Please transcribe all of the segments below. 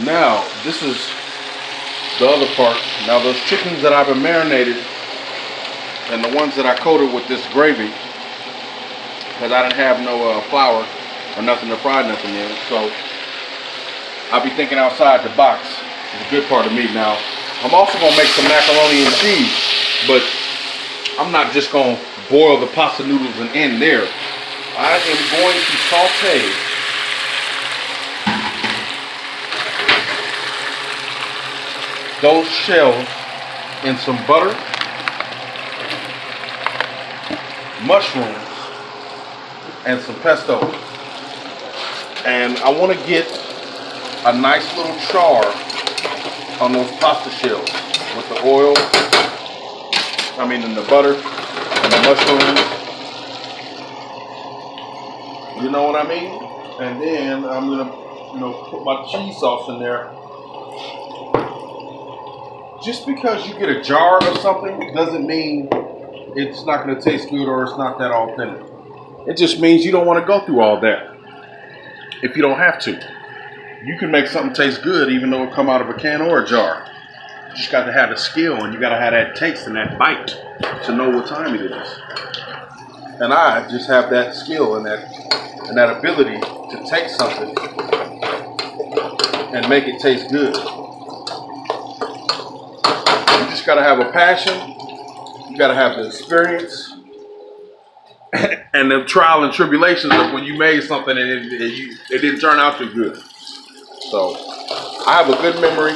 Now, this is the other part. Now, those chickens that I've been marinated and the ones that I coated with this gravy, because I didn't have no flour or nothing to fry nothing in, so I'll be thinking outside the box. It's a good part of me. Now, I'm also going to make some macaroni and cheese, but I'm not just going to boil the pasta noodles and end there. I am going to saute those shells in some butter, mushrooms, and some pesto. And I want to get a nice little char on those pasta shells with the oil, and the butter and the mushrooms. You know what I mean? And then I'm gonna, put my cheese sauce in there. Just because you get a jar of something doesn't mean it's not gonna taste good or it's not that authentic. It just means you don't want to go through all that if you don't have to. You can make something taste good even though it come out of a can or a jar. You just got to have the skill and you got to have that taste and that bite to know what time it is. And I just have that skill and that ability to take something and make it taste good. You just got to have a passion. You got to have the experience and the trial and tribulations of when you made something and it didn't turn out too good. So I have a good memory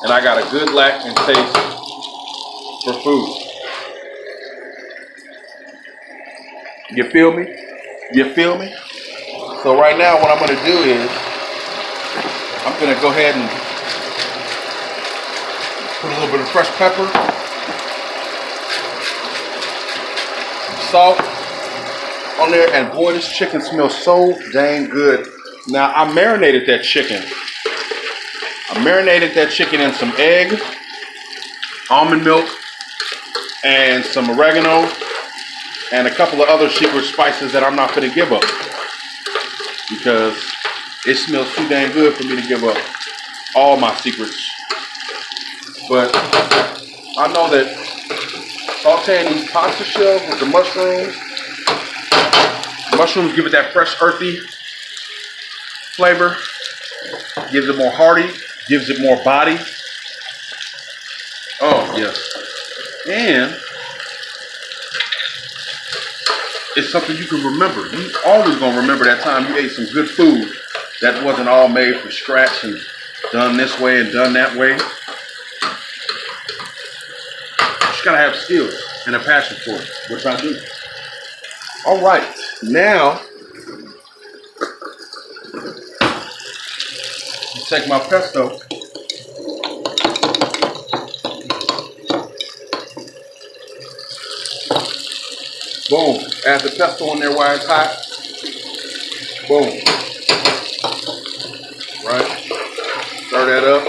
and I got a good lack in taste for food. You feel me? You feel me? So right now what I'm going to do is I'm going to go ahead and put a little bit of fresh pepper, salt on there, and boy, this chicken smells so dang good. Now, I marinated that chicken. I marinated that chicken in some egg, almond milk, and some oregano, and a couple of other secret spices that I'm not going to give up because it smells too dang good for me to give up all my secrets. But I know that sauteing these pasta shells with the mushrooms give it that fresh, earthy flavor, gives it more hearty, gives it more body. Oh, yes. And it's something you can remember. You always gonna remember that time you ate some good food that wasn't all made from scratch and done this way and done that way. You just gotta have skills and a passion for it, which I do. All right, now take my pesto, boom, add the pesto in there while it's hot, boom, right, stir that up.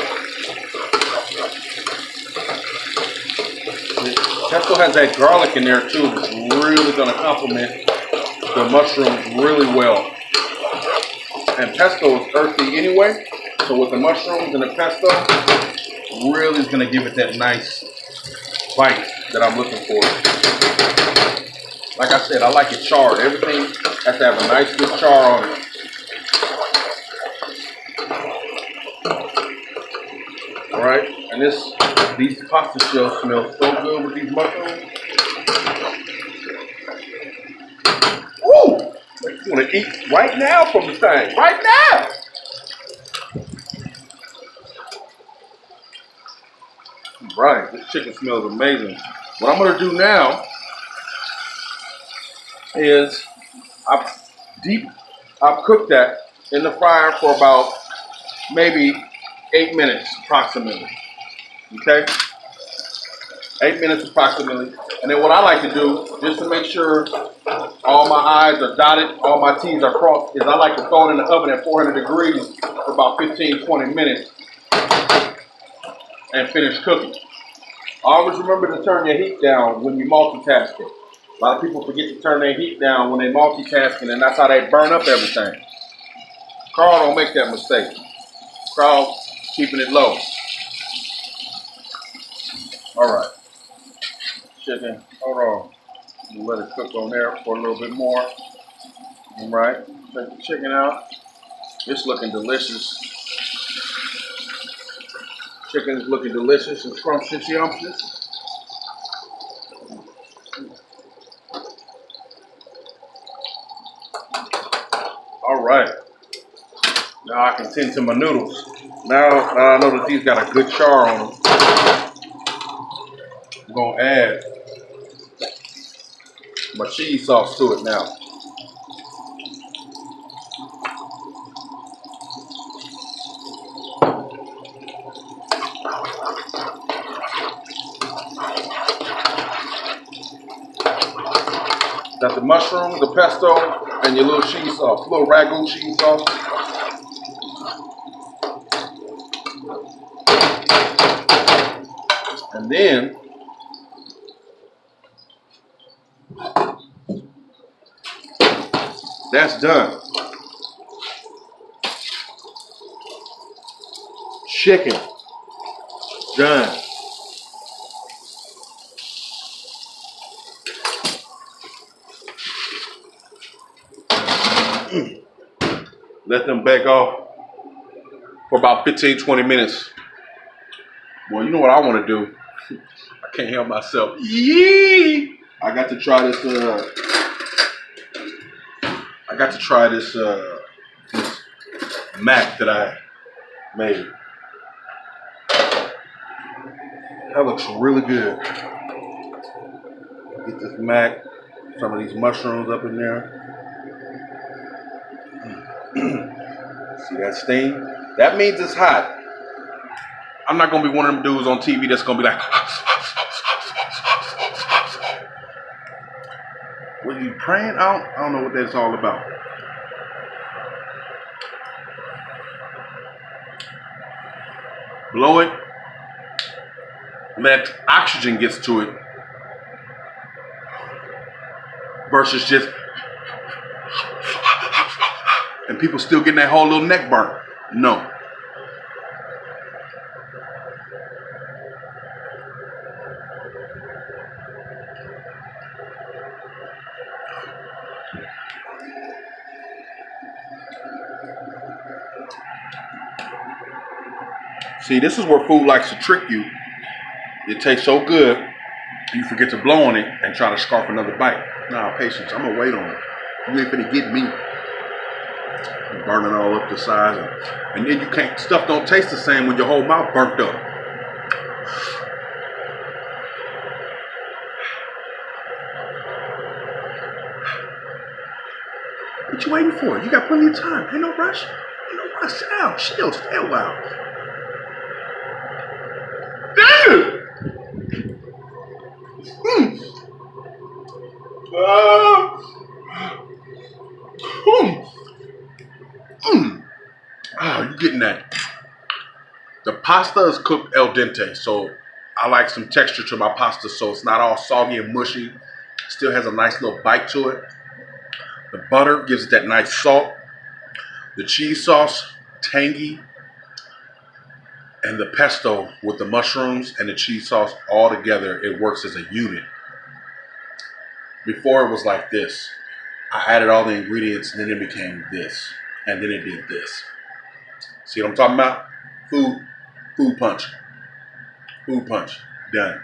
Pesto has that garlic in there too that's really going to complement the mushrooms really well. And pesto is earthy anyway. So with the mushrooms and the pesto, really is going to give it that nice bite that I'm looking for. Like I said, I like it charred. Everything has to have a nice good char on it. Alright, and these pasta shells smell so good with these mushrooms. Woo! You want to eat right now from the thing. Right now! Right, this chicken smells amazing. What I'm going to do now is I've cooked that in the fryer for about maybe 8 minutes approximately. Okay? 8 minutes approximately. And then what I like to do, just to make sure all my I's are dotted, all my T's are crossed, is I like to throw it in the oven at 400 degrees for about 15-20 minutes and finish cooking. Always remember to turn your heat down when you're multitasking. A lot of people forget to turn their heat down when they're multitasking, and that's how they burn up everything. Carl don't make that mistake. Carl Keeping it low. All right. Chicken. Hold on. We'll let it cook on there for a little bit more. All right. Take the chicken out. It's looking delicious. Chicken is looking delicious and scrumptious, yumptious. All right. Now I can tend to my noodles. Now I know that these got a good char on them. I'm gonna add my cheese sauce to it now. Got the mushrooms, the pesto, and your little cheese sauce, little ragu cheese sauce. And then that's done. Chicken done. Let them bake off for about 15-20 minutes. Well, you know what I want to do? I can't help myself. Yee! I got to try this. This mac that I made. That looks really good. Get this mac, some of these mushrooms up in there. See that steam? That means it's hot. I'm not gonna be one of them dudes on TV that's gonna be like, "Were you praying?" I don't know what that's all about. Blow it. Let oxygen gets to it. Versus just, and people still getting that whole little neck burn. No. See, this is where food likes to trick you. It tastes so good, you forget to blow on it and try to scarf another bite. Nah, patience, I'm gonna wait on it. You ain't finna get me. I'm burning all up the sides. And then you can't, stuff don't taste the same when your whole mouth burnt up. What you waiting for? You got plenty of time. Ain't no rush. Ain't no rush. Sit down. Chill. Stay a while. Damn! Oh, you getting that? The pasta is cooked al dente, so I like some texture to my pasta, so it's not all soggy and mushy. Still has a nice little bite to it. The butter gives it that nice salt. The cheese sauce, tangy. And the pesto with the mushrooms and the cheese sauce all together, it works as a unit. Before it was like this. I added all the ingredients and then it became this. And then it did this. See what I'm talking about? Food punch. Food punch. Done.